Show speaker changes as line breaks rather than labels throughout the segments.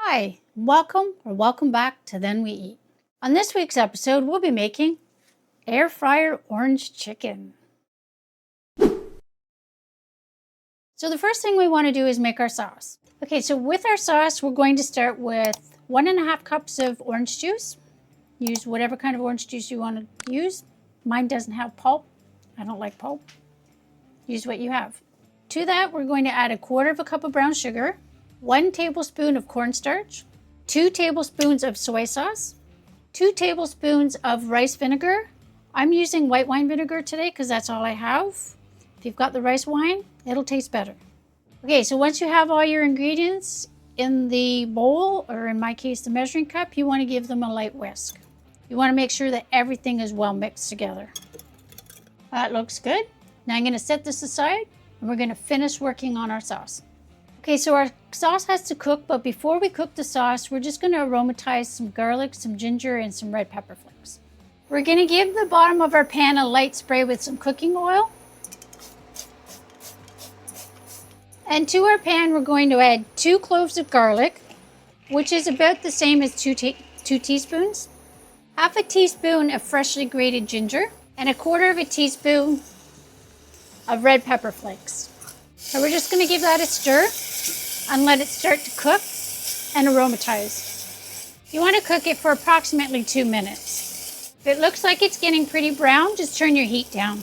Hi, welcome back to Then We Eat. On this week's episode, we'll be making air fryer orange chicken. So the first thing we want to do is make our sauce. Okay, so with our sauce, we're going to start with 1.5 cups of orange juice. Use whatever kind of orange juice you want to use. Mine doesn't have pulp. I don't like pulp. Use what you have. To that, we're going to add 1/4 cup of brown sugar, 1 tablespoon of cornstarch, 2 tablespoons of soy sauce, 2 tablespoons of rice vinegar. I'm using white wine vinegar today because that's all I have. If you've got the rice wine, it'll taste better. Okay, so once you have all your ingredients in the bowl, or in my case, the measuring cup, you want to give them a light whisk. You want to make sure that everything is well mixed together. That looks good. Now I'm going to set this aside and we're going to finish working on our sauce. Okay, so our sauce has to cook, but before we cook the sauce, we're just going to aromatize some garlic, some ginger, and some red pepper flakes. We're going to give the bottom of our pan a light spray with some cooking oil. And to our pan, we're going to add 2 cloves of garlic, which is about the same as 2 teaspoons, half a teaspoon of freshly grated ginger, and 1/4 teaspoon of red pepper flakes. So we're just going to give that a stir and let it start to cook and aromatize. You want to cook it for approximately 2 minutes. If it looks like it's getting pretty brown, just turn your heat down.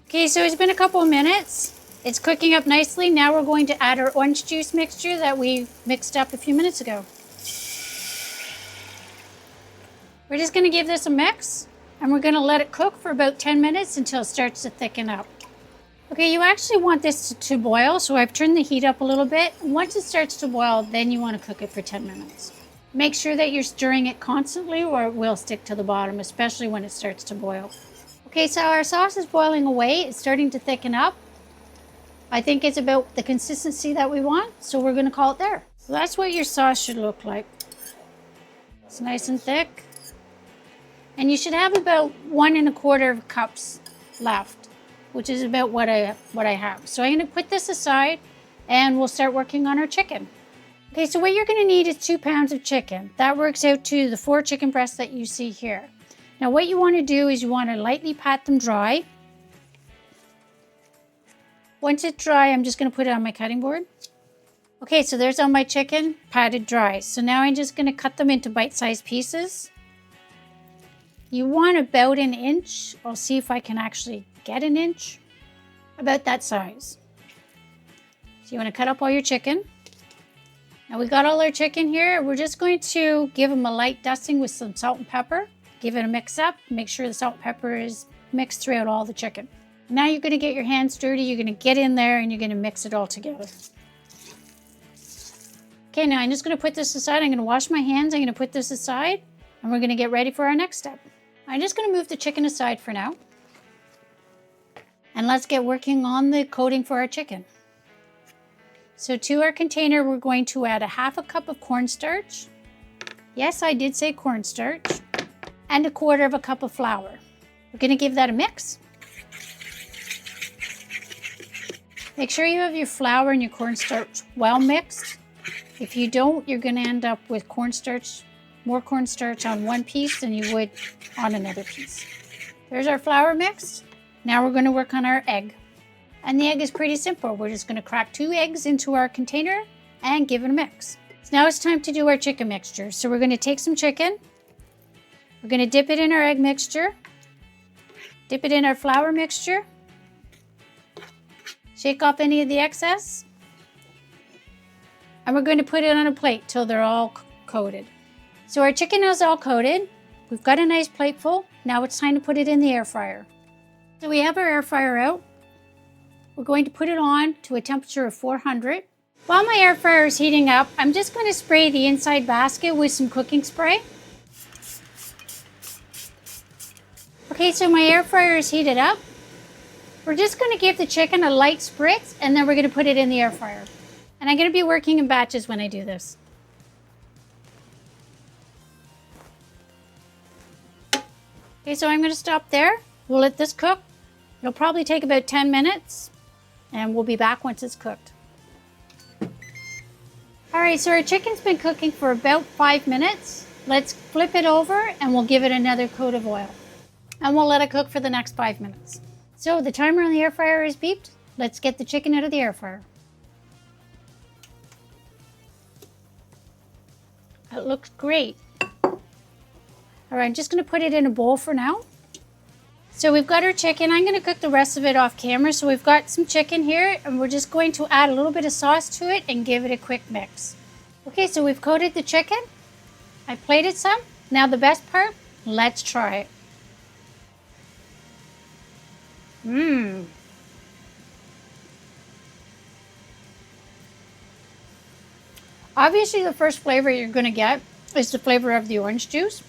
Okay, so it's been a couple of minutes. It's cooking up nicely. Now we're going to add our orange juice mixture that we mixed up a few minutes ago. We're just going to give this a mix, and we're going to let it cook for about 10 minutes until it starts to thicken up. Okay, you actually want this to boil, so I've turned the heat up a little bit. Once it starts to boil, then you want to cook it for 10 minutes. Make sure that you're stirring it constantly or it will stick to the bottom, especially when it starts to boil. Okay, so our sauce is boiling away. It's starting to thicken up. I think it's about the consistency that we want, so we're going to call it there. So that's what your sauce should look like. It's nice and thick. And you should have about 1.25 cups left, which is about what I have. So I'm going to put this aside and we'll start working on our chicken. Okay, so what you're going to need is 2 pounds of chicken. That works out to the 4 chicken breasts that you see here. Now what you want to do is you want to lightly pat them dry. Once it's dry, I'm just going to put it on my cutting board. Okay, so there's all my chicken patted dry. So now I'm just going to cut them into bite-sized pieces. You want about 1 inch. I'll see if I can actually get 1 inch. About that size. So you want to cut up all your chicken. Now we got all our chicken here. We're just going to give them a light dusting with some salt and pepper. Give it a mix up. Make sure the salt and pepper is mixed throughout all the chicken. Now you're going to get your hands dirty. You're going to get in there and you're going to mix it all together. Okay, now I'm just going to put this aside. I'm going to wash my hands. I'm going to put this aside and we're going to get ready for our next step. I'm just going to move the chicken aside for now. And let's get working on the coating for our chicken. So to our container, we're going to add 1/2 cup of cornstarch. Yes, I did say cornstarch. And 1/4 cup of flour. We're going to give that a mix. Make sure you have your flour and your cornstarch well mixed. If you don't, you're going to end up with more cornstarch on one piece than you would on another piece. There's our flour mixed. Now we're going to work on our egg. And the egg is pretty simple. We're just going to crack 2 eggs into our container and give it a mix. So now it's time to do our chicken mixture. So we're going to take some chicken. We're going to dip it in our egg mixture. Dip it in our flour mixture. Shake off any of the excess. And we're going to put it on a plate till they're all coated. So our chicken is all coated. We've got a nice plate full. Now it's time to put it in the air fryer. So we have our air fryer out. We're going to put it on to a temperature of 400. While my air fryer is heating up, I'm just going to spray the inside basket with some cooking spray. Okay, so my air fryer is heated up. We're just going to give the chicken a light spritz and then we're going to put it in the air fryer. And I'm going to be working in batches when I do this. Okay, so I'm going to stop there. We'll let this cook. It'll probably take about 10 minutes and we'll be back once it's cooked. All right, so our chicken's been cooking for about 5 minutes. Let's flip it over and we'll give it another coat of oil. And we'll let it cook for the next 5 minutes. So the timer on the air fryer is beeped. Let's get the chicken out of the air fryer. It looks great. All right, I'm just gonna put it in a bowl for now. So we've got our chicken. I'm gonna cook the rest of it off camera. So we've got some chicken here and we're just going to add a little bit of sauce to it and give it a quick mix. Okay, so we've coated the chicken. I plated some. Now the best part, let's try it. Obviously the first flavor you're gonna get is the flavor of the orange juice.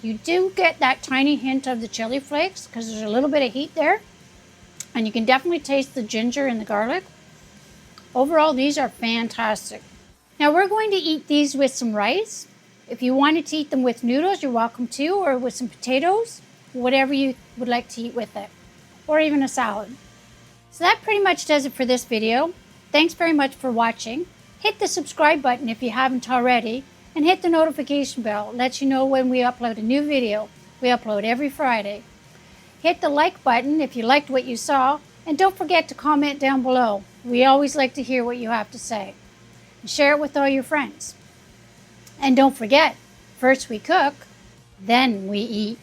You do get that tiny hint of the chili flakes because there's a little bit of heat there. And you can definitely taste the ginger and the garlic. Overall, these are fantastic. Now we're going to eat these with some rice. If you wanted to eat them with noodles, you're welcome to, or with some potatoes, whatever you would like to eat with it, or even a salad. So that pretty much does it for this video. Thanks very much for watching. Hit the subscribe button if you haven't already, and hit the notification bell. It lets you know when we upload a new video. We upload every Friday. Hit the like button if you liked what you saw, and don't forget to comment down below. We always like to hear what you have to say. And share it with all your friends. And don't forget, first we cook, then we eat.